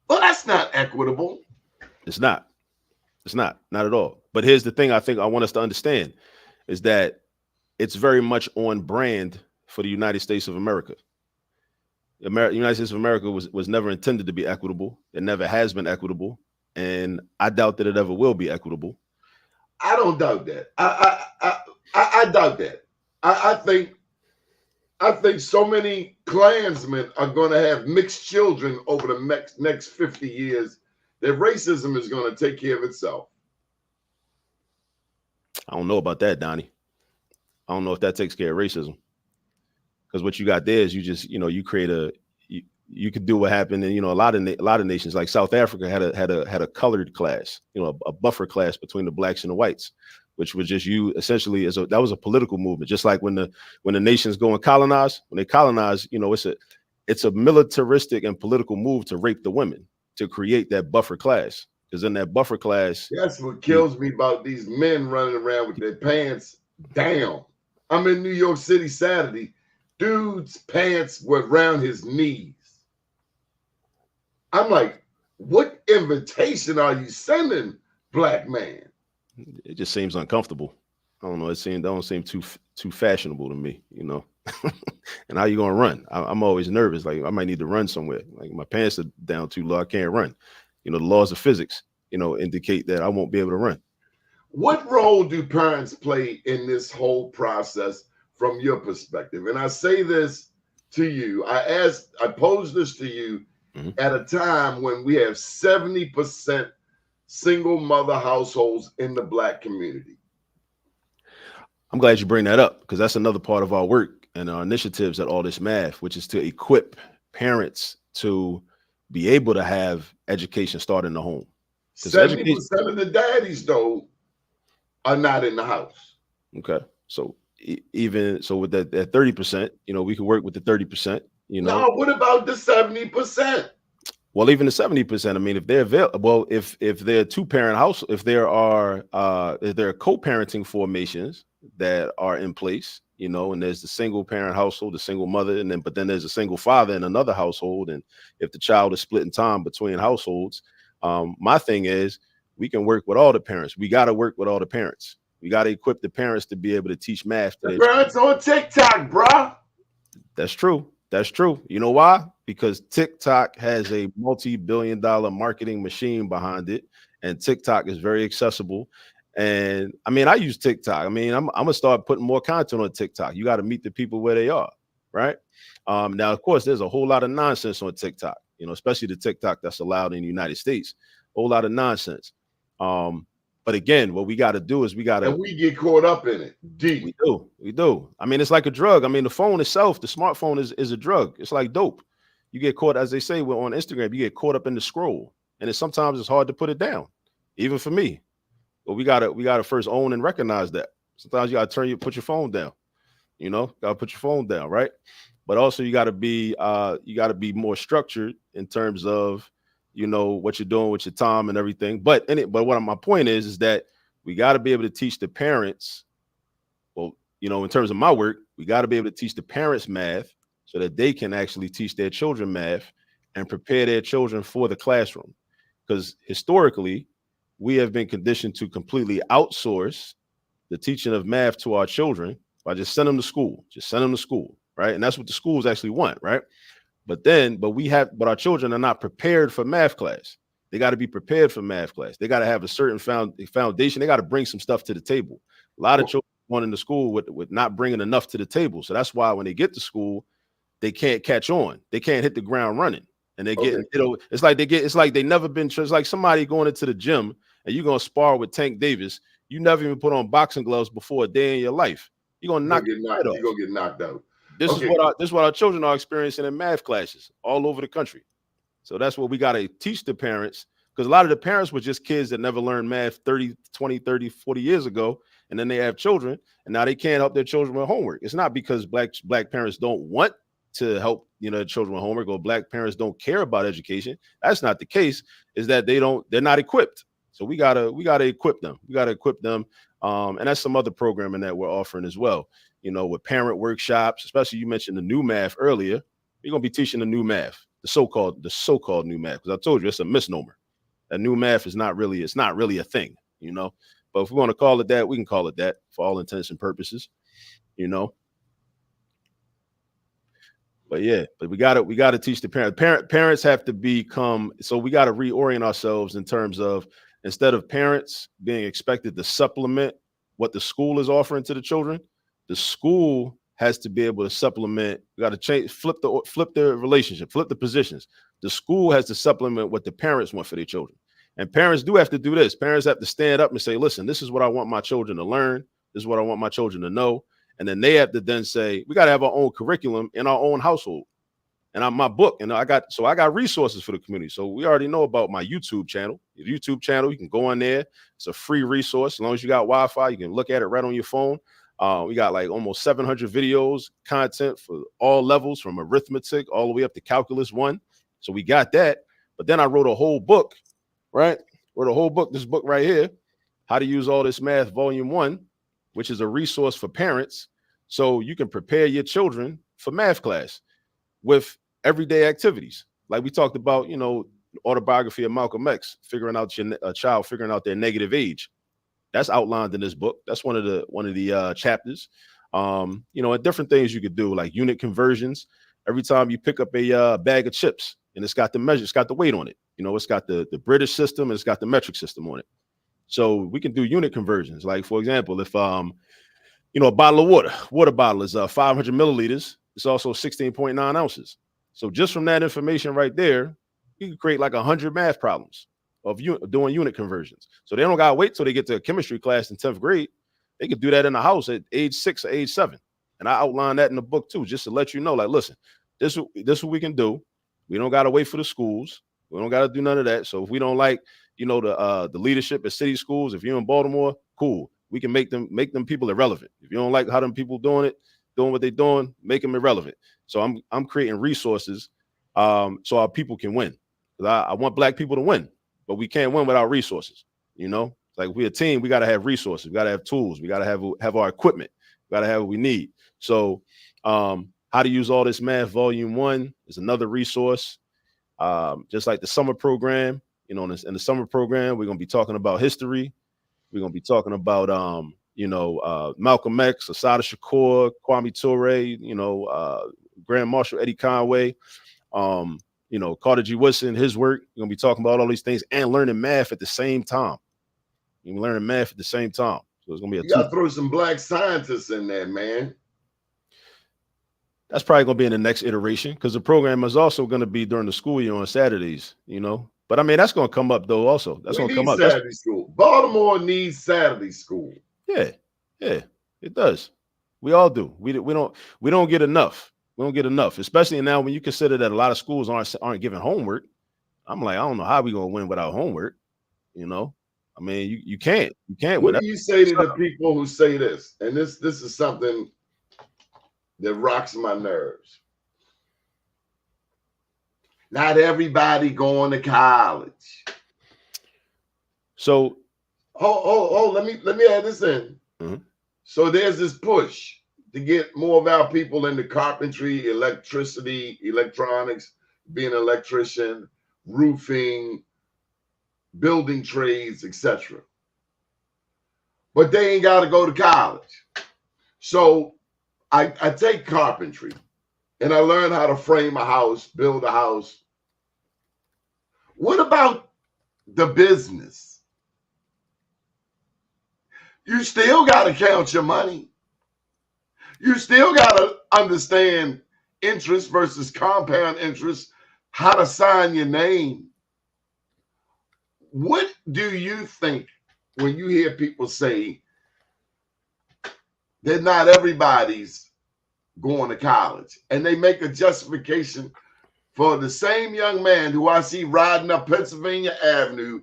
Well, that's not equitable. It's not. It's not at all. But here's the thing I think I want us to understand is that it's very much on brand for the United States of America. The United States of America was never intended to be equitable. It never has been equitable. And I doubt that it ever will be equitable. I don't doubt that. I doubt that. I think so many Klansmen are going to have mixed children over the next 50 years that racism is going to take care of itself. I don't know about that, Donnie. I don't know if that takes care of racism. Because what you got there is you just, you know, you create you could do what happened in, you know, a lot of nations like South Africa had a colored class, you know, a buffer class between the blacks and the whites, which was just essentially that was a political movement. Just like when the nations go and colonize, when they colonize, you know, it's a militaristic and political move to rape the women to create that buffer class. Because in that buffer class, that's what kills me about these men running around with their pants down. I'm in New York City Saturday. Dude's pants were around his knees. I'm like, what invitation are you sending, black man? It just seems uncomfortable. I don't know. It don't seem too fashionable to me, you know. And how you gonna run? I'm always nervous. Like I might need to run somewhere. Like my pants are down too low. I can't run. You know, the laws of physics, you know, indicate that I won't be able to run. What role do parents play in this whole process from your perspective? And I say this to you. I posed this to you at a time when we have 70% single mother households in the black community. I'm glad you bring that up because that's another part of our work and our initiatives at All This Math, which is to equip parents to be able to have education start in the home. 70% of the daddies, though, are not in the house. Okay. So even so with that 30%, you know, we could work with the 30%, you know. No, what about the 70%? Well, even the 70%, I mean, if they're available, well, if they're 2-parent house, if there are co-parenting formations, that are in place, and there's the single parent household, the single mother, but then there's a single father in another household. And if the child is splitting time between households, my thing is we can work with all the parents. We got to work with all the parents. We got to equip the parents to be able to teach math to their parents on TikTok, bruh. That's true. That's true. You know why? Because TikTok has a multi-billion-dollar marketing machine behind it, and TikTok is very accessible. And I mean, I use TikTok. I mean, I'm gonna start putting more content on TikTok. You got to meet the people where they are, right? Now, of course, there's a whole lot of nonsense on TikTok, especially the TikTok that's allowed in the United States. A whole lot of nonsense. But again, what we got to do is we get caught up in it deep. We do. I mean, it's like a drug. I mean, the phone itself, the smartphone is a drug. It's like dope. You get caught, as they say on Instagram, you get caught up in the scroll, and sometimes it's hard to put it down, even for me. But we gotta first own and recognize that. Sometimes you gotta put your phone down. Gotta put your phone down, right? But also you gotta be more structured in terms of what you're doing with your time and everything. But what my point is that we got to be able to teach the parents. Well, in terms of my work, we got to be able to teach the parents math so that they can actually teach their children math and prepare their children for the classroom. Because historically, we have been conditioned to completely outsource the teaching of math to our children by just send them to school, right? And that's what the schools actually want, right? But our children are not prepared for math class. They got to be prepared for math class. They got to have a certain foundation. They got to bring some stuff to the table. A lot of children going into school with not bringing enough to the table. So that's why when they get to school, they can't catch on. They can't hit the ground running. And they get, it's like they never been, it's like somebody going into the gym and you're going to spar with Tank Davis. You never even put on boxing gloves before a day in your life. You're going to you're going to get knocked out. This is what our children are experiencing in math classes all over the country. So that's what we got to teach the parents, because a lot of the parents were just kids that never learned math 30, 20, 30, 40 years ago. And then they have children and now they can't help their children with homework. It's not because black parents don't want to help, children with homework, or black parents don't care about education. That's not the case. Is that they're not equipped. So we gotta equip them. We gotta equip them. And that's some other programming that we're offering as well. With parent workshops, especially you mentioned the new math earlier. You're gonna be teaching the new math, the so-called new math, because I told you it's a misnomer. That new math is not really a thing, But if we want to call it that, we can call it that for all intents and purposes, But yeah, but we gotta teach the parents have to become, so we got to reorient ourselves in terms of, instead of parents being expected to supplement what the school is offering to the children, the school has to be able to supplement. We got to flip the relationship, flip the positions. The school has to supplement what the parents want for their children. And parents do have to do this. Parents have to stand up and say, listen, this is what I want my children to learn. This is what I want my children to know. And then they have to then say, we got to have our own curriculum in our own household. And my book, and I got resources for the community. So we already know about my YouTube channel. Your YouTube channel, you can go on there. It's a free resource. As long as you got Wi-Fi, you can look at it right on your phone. We got like almost 700 videos, content for all levels, from arithmetic all the way up to calculus 1. So we got that. But then I wrote a whole book, right? This book right here, How to Use All This Math, Volume 1, which is a resource for parents. So you can prepare your children for math class with everyday activities. Like we talked about, autobiography of Malcolm X, figuring out a child figuring out their negative age. That's outlined in this book. That's one of the chapters. And different things you could do, like unit conversions. Every time you pick up a bag of chips and it's got the measure, it's got the weight on it. It's got the British system and it's got the metric system on it. So we can do unit conversions. Like, for example, if a bottle of water bottle is 500 milliliters, it's also 16.9 ounces. So just from that information right there, you can create like 100 math problems of doing unit conversions. So they don't got to wait till they get to a chemistry class in 10th grade. They could do that in the house at age 6 or age 7. And I outline that in the book too, just to let you know, like, listen, this is what we can do. We don't got to wait for the schools. We don't got to do none of that. So if we don't like, the leadership at city schools, if you're in Baltimore, cool. We can make them people irrelevant. If you don't like how them people doing what they're doing, make them irrelevant. So I'm creating resources so our people can win. I want black people to win, but we can't win without resources. Like Like we're a team, we got to have resources, we got to have tools, we got to have our equipment, we got to have what we need. So how to use all this math volume 1 is another resource. Just like the summer program, you know, in the summer program, we're going to be talking about history. We're going to be talking about, Malcolm X, Assata Shakur, Kwame Ture, you know, Grand Marshal Eddie Conway, you know, Carter G. Woodson, his work. You're going to be talking about all these things and learning math at the same time. You're learning math at the same time. So it's going to be you got to throw some black scientists in there, man. That's probably going to be in the next iteration because the program is also going to be during the school year on Saturdays, you know. But I mean, that's going to come up though. Also, that's going to come up. Saturday school. Baltimore needs Saturday school. Yeah, it does. We all do. We don't get enough. We don't get enough, especially now when you consider that a lot of schools aren't giving homework. I'm like, I don't know how we gonna win without homework. You know, I mean, you can't. What do you say to the people who say this? And this is something that rocks my nerves. Not everybody going to college. So, let me add this in. Mm-hmm. So there's this push to get more of our people into carpentry, electricity, electronics, being an electrician, roofing, building trades, etc. But they ain't got to go to college. So I take carpentry and I learn how to frame a house, build a house. What about the business? You still got to count your money. You still got to understand interest versus compound interest, how to sign your name. What do you think when you hear people say that not everybody's going to college and they make a justification for the same young man who I see riding up Pennsylvania Avenue,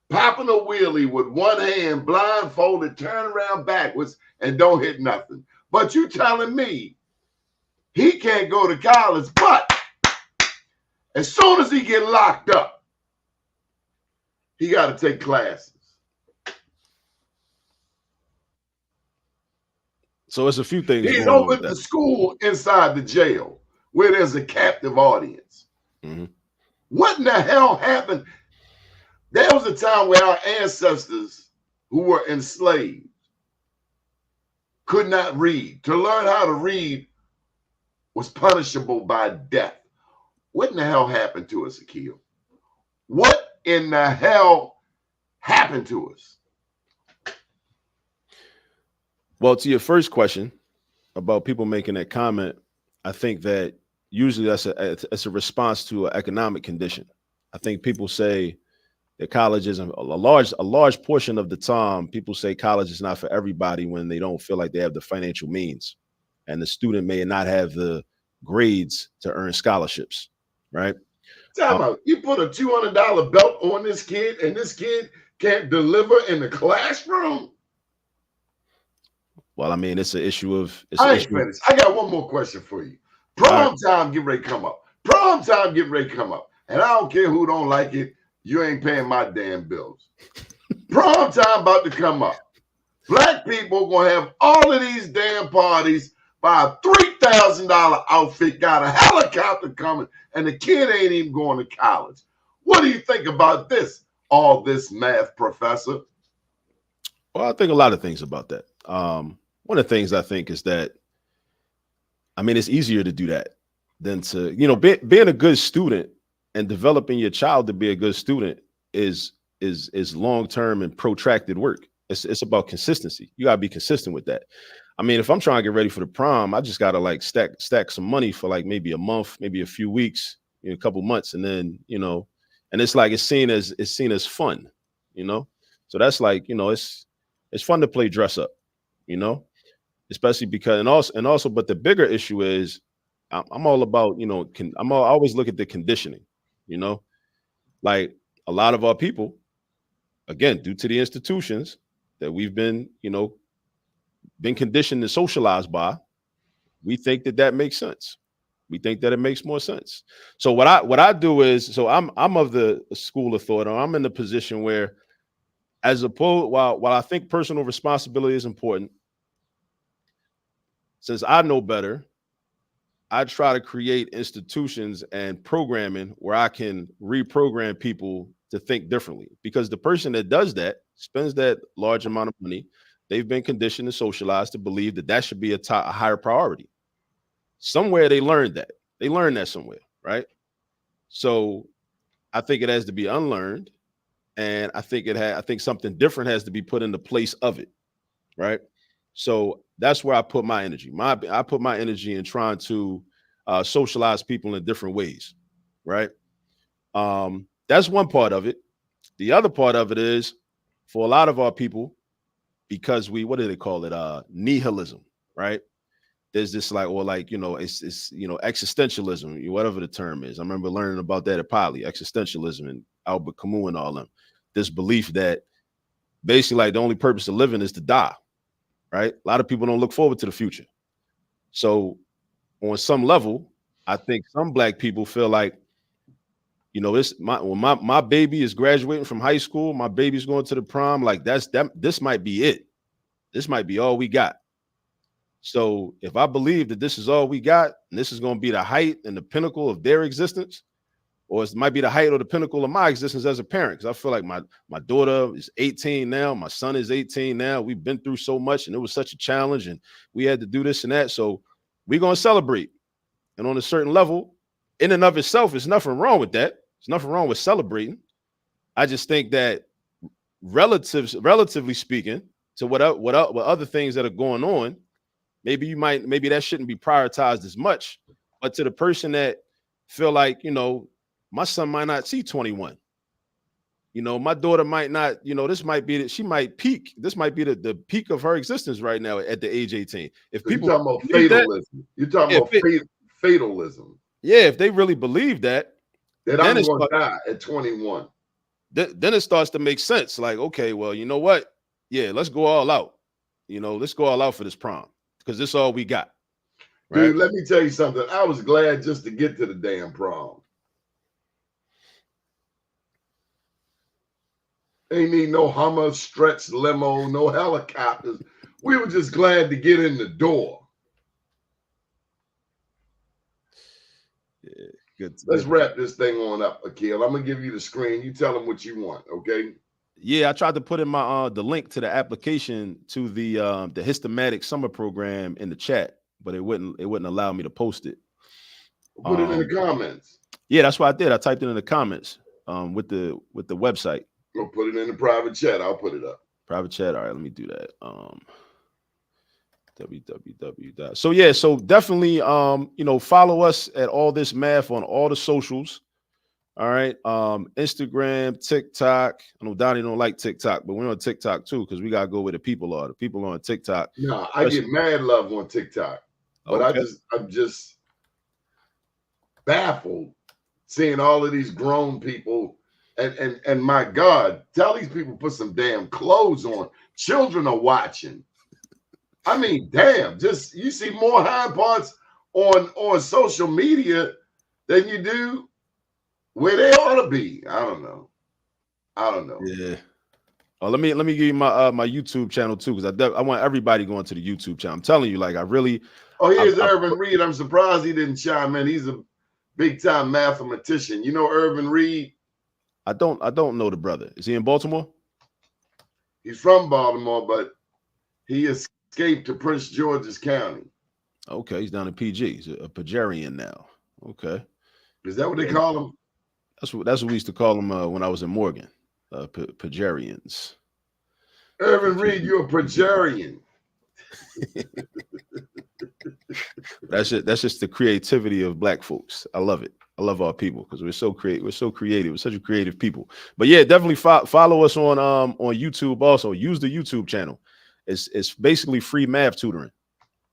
popping a wheelie with one hand, blindfolded, turn around backwards, and don't hit nothing. But you telling me he can't go to college, but as soon as he get locked up, he got to take classes. So it's a few things. He's over at the school inside the jail where there's a captive audience. Mm-hmm. What in the hell happened? There was a time where our ancestors who were enslaved could not read. To learn how to read was punishable by death. What in the hell happened to us, Akil? What in the hell happened to us? Well, to your first question about people making that comment, I think that usually that's a response to an economic condition. I think people say that college isn't a large portion of the time. People say college is not for everybody when they don't feel like they have the financial means, and the student may not have the grades to earn scholarships. Right? Time out. You put a $200 belt on this kid, and this kid can't deliver in the classroom. Well, I mean, it's an issue of. I ain't finished. I got one more question for you. Prom time get ready to come up. Prom time get ready to come up. And I don't care who don't like it. You ain't paying my damn bills. Prom time about to come up. Black people gonna have all of these damn parties, buy a $3,000 outfit, got a helicopter coming, and the kid ain't even going to college. What do you think about this? All this math, professor? Well, I think a lot of things about that. One of the things I think is that, I mean, it's easier to do that than to, being a good student and developing your child to be a good student is long-term and protracted work. It's about consistency. You gotta be consistent with that. I mean, if I'm trying to get ready for the prom, I just gotta like stack some money for like maybe a month, maybe a few weeks, a couple months, and then and it's like it's seen as fun, So that's like it's fun to play dress up, especially because and also, but the bigger issue is I'm all about I always look at the conditioning, like a lot of our people, again, due to the institutions that we've been conditioned and socialized by, we think that makes sense. We think that it makes more sense. So what I do is, so I'm of the school of thought, or I'm in the position where As opposed, while I think personal responsibility is important, since I know better, I try to create institutions and programming where I can reprogram people to think differently. Because the person that does that spends that large amount of money. They've been conditioned and socialized to believe that that should be a higher priority. Somewhere they learned that. They learned that somewhere, right? So I think it has to be unlearned, and I think something different has to be put in the place of it, right? So that's where I put my energy. I put my energy in trying to socialize people in different ways, right? That's one part of it. The other part of it is for a lot of our people, because what do they call it? Nihilism, right? There's this like, or like, it's existentialism, whatever the term is. I remember learning about that at Poly, existentialism and Albert Camus and all them. This belief that basically like the only purpose of living is to die, right? A lot of people don't look forward to the future. So on some level, I think some Black people feel like, my baby is graduating from high school, my baby's going to the prom, like this might be it. This might be all we got. So if I believe that this is all we got, and this is going to be the height and the pinnacle of their existence, or it might be the height or the pinnacle of my existence as a parent, because I feel like my daughter is 18 now, my son is 18 now. We've been through so much, and it was such a challenge, and we had to do this and that. So we're going to celebrate. And on a certain level, in and of itself, there's nothing wrong with that. There's nothing wrong with celebrating. I just think that relatively speaking to what other things that are going on, maybe that shouldn't be prioritized as much. But to the person that feel like, my son might not see 21. My daughter might not, this might be that she might peak. This might be the peak of her existence right now at the age 18. If people you're talking about fatalism, fatalism. Yeah, if they really believe that I'm going to die at 21. Then it starts to make sense. Like, okay, well, you know what? Yeah, let's go all out. Let's go all out for this prom because this is all we got. Right? Dude, let me tell you something. I was glad just to get to the damn prom. Ain't need no Hummer, stretch limo, no helicopters. We were just glad to get in the door. Yeah, good. Let's wrap this thing on up, Akil. I'm gonna give you the screen. You tell them what you want, okay? Yeah, I tried to put in my the link to the application to the Histomatic summer program in the chat, but it wouldn't allow me to post it. Put it in the comments. Yeah, that's what I did. I typed it in the comments with the website. Go put it in the private chat. I'll put it up. Private chat. All right, let me do that. www. So definitely follow us at All This Math on all the socials. All right. Instagram, TikTok. I know Doni don't like TikTok, but we're on TikTok too, because we gotta go where the people are. The people on TikTok. No, I get mad love on TikTok. But okay. I'm just baffled seeing all of these grown people. And my God, tell these people put some damn clothes on. Children are watching. I mean, damn, just you see more hind parts on social media than you do where they ought to be. I don't know. Yeah. Oh, let me give you my my YouTube channel too, because I want everybody going to the YouTube channel. I'm telling you, like I really. Oh, here's Irvin Reed. I'm surprised he didn't chime in. He's a big time mathematician. You know Irvin Reed? I don't know the brother. Is he in Baltimore? He's from Baltimore, but he escaped to Prince George's County. Okay, he's down in PG. He's a Pajarian now. Okay. Is that what they call him? That's what we used to call him when I was in Morgan. Pajarians. Irvin Reed, you're a Pajarian. That's just the creativity of Black folks. I love it. I love our people because we're so creative. We're such a creative people. But yeah, definitely follow us on YouTube. Also, use the YouTube channel. It's basically free math tutoring.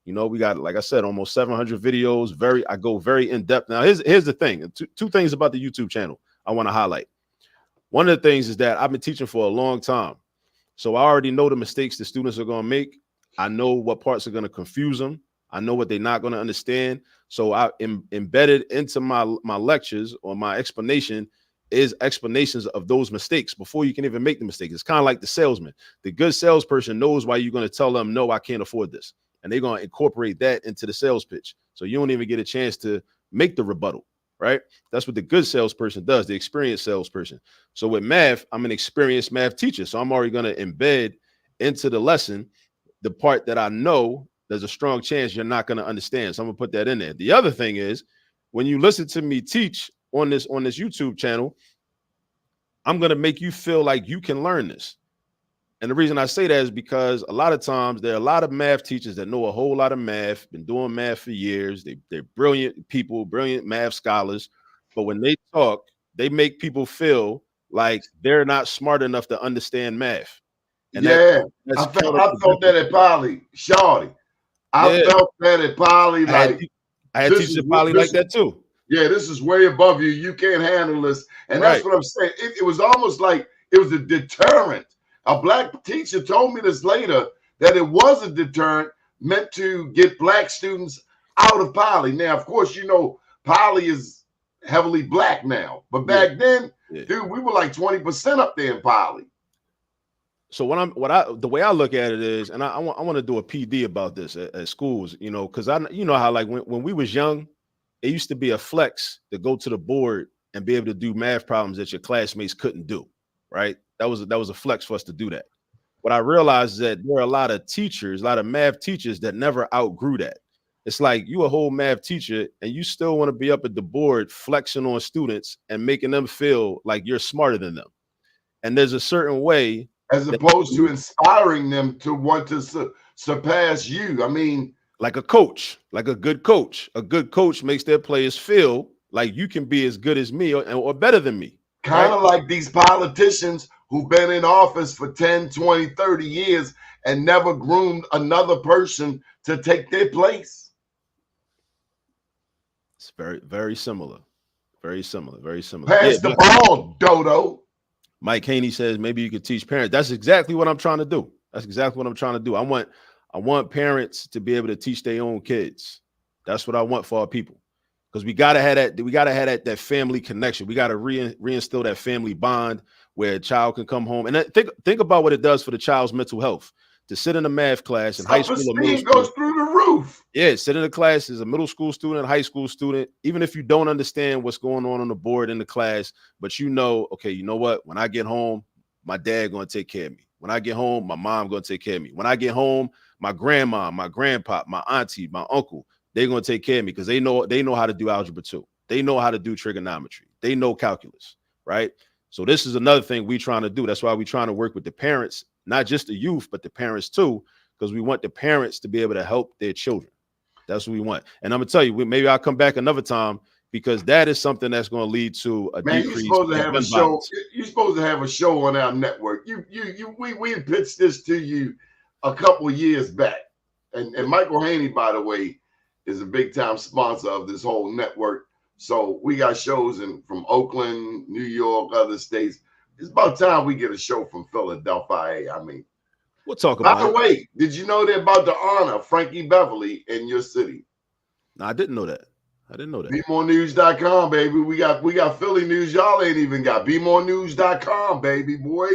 We got, like I said, almost 700 videos. I go very in depth. Now, here's the thing. Two things about the YouTube channel I want to highlight. One of the things is that I've been teaching for a long time, so I already know the mistakes the students are going to make. I know what parts are going to confuse them. I know what they're not going to understand. So I embedded into my lectures or my explanation is explanations of those mistakes before you can even make the mistake. It's kind of like the salesman. The good salesperson knows why you're going to tell them, no, I can't afford this. And they're going to incorporate that into the sales pitch. So you don't even get a chance to make the rebuttal, right? That's what the good salesperson does, the experienced salesperson. So with math, I'm an experienced math teacher. So I'm already going to embed into the lesson the part that I know there's a strong chance you're not going to understand. So I'm going to put that in there. The other thing is, when you listen to me teach on this YouTube channel, I'm going to make you feel like you can learn this. And the reason I say that is because a lot of times there are a lot of math teachers that know a whole lot of math, been doing math for years. They're brilliant people, brilliant math scholars. But when they talk, they make people feel like they're not smart enough to understand math. And yeah, I felt that at Poly, Shorty. I felt that at Poly. Like I had teachers at Poly like that too. Yeah, this is way above you. You can't handle this. And that's what I'm saying. It was almost like it was a deterrent. A black teacher told me this later, that it was a deterrent meant to get black students out of Poly. Now, of course, you know, Poly is heavily black now. But back then, dude, we were like 20% up there in Poly. So the way I look at it is, and I want to do a PD about this at schools, you know, because you know how like when we was young, it used to be a flex to go to the board and be able to do math problems that your classmates couldn't do, right? That was a flex for us to do that. What I realized is that there are a lot of teachers, a lot of math teachers that never outgrew that. It's like you a whole math teacher and you still want to be up at the board flexing on students and making them feel like you're smarter than them. And there's a certain way, as opposed to inspiring them to want to surpass you. I mean, like a coach, like a good coach. A good coach makes their players feel like you can be as good as me or better than me. Kind of like these politicians who've been in office for 10, 20, 30 years and never groomed another person to take their place. It's very, very similar. Very similar. Very similar. Pass the ball, Dodo. Mike Haney says maybe you could teach parents. That's exactly what I'm trying to do. That's exactly what I'm trying to do. I want parents to be able to teach their own kids. That's what I want for our people. Because we gotta have that family connection. We gotta reinstill that family bond where a child can come home. And think about what it does for the child's mental health. To sit in a math class in high school or middle school goes through the roof. Yeah, sit in a class as a middle school student, high school student, even if you don't understand what's going on the board in the class, but you know, okay, you know what? When I get home, my dad gonna take care of me. When I get home, my mom gonna take care of me. When I get home, my grandma, my grandpa, my auntie, my uncle, they're gonna take care of me because they know how to do algebra 2. They know how to do trigonometry. They know calculus, right? So this is another thing we're trying to do. That's why we're trying to work with the parents, not just the youth, but the parents too, because we want the parents to be able to help their children. That's what we want. And I'm gonna tell you, maybe I'll come back another time because that is something that's going to lead to a decrease. You're supposed to have a show. You're supposed to have a show on our network. We pitched this to you a couple of years back, and Michael Haney, by the way, is a big time sponsor of this whole network. So we got shows from Oakland, New York, other states. It's about time we get a show from Philadelphia. I mean, we'll talk about it. By the way, did you know they're about to honor Frankie Beverly in your city? No, I didn't know that. BeMoreNews.com, baby. We got Philly news. Y'all ain't even got BeMoreNews.com, baby boy.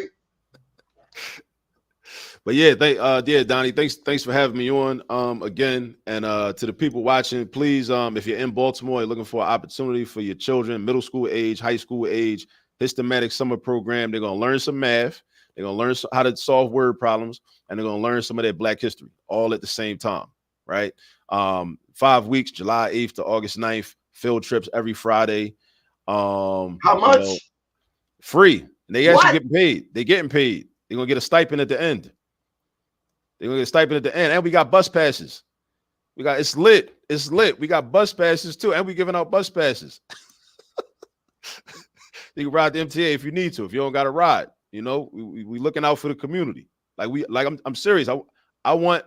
But yeah, Donnie, thanks for having me on again. And to the people watching, please, if you're in Baltimore, you're looking for an opportunity for your children, middle school age, high school age, Systematic Summer Program. They're gonna learn some math. They're gonna learn how to solve word problems, and they're gonna learn some of their Black history all at the same time, right? 5 weeks, July 8th to August 9th, field trips every Friday. How much? Free. And they actually getting paid. They're getting paid. They're gonna get a stipend at the end. They're gonna get a stipend at the end, and we got bus passes. It's lit. It's lit. We got bus passes too, and we giving out bus passes. You can ride the MTA if you need to. If you don't got to ride, you know, we looking out for the community. I'm serious. I want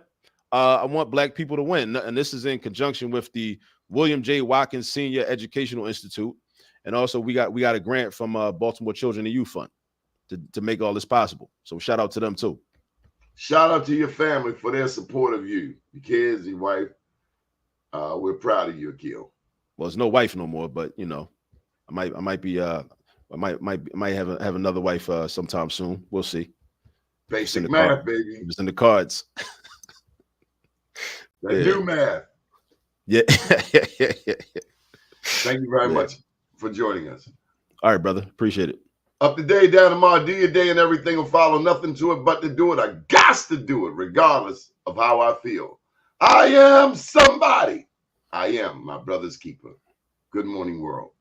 Black people to win, and this is in conjunction with the William J. Watkins Senior Educational Institute, and also we got a grant from Baltimore Children and Youth Fund to make all this possible. So shout out to them too. Shout out to your family for their support of you, your kids, your wife. We're proud of you, Akil. Well, it's no wife no more, but you know, I might be I might have another wife sometime soon. We'll see. Basic math, baby. It's in the cards. That new math. Yeah. Thank you very much for joining us. All right, brother. Appreciate it. Up to day, down tomorrow, do your day and everything will follow. Nothing to it but to do it. I got to do it regardless of how I feel. I am somebody. I am my brother's keeper. Good morning, world.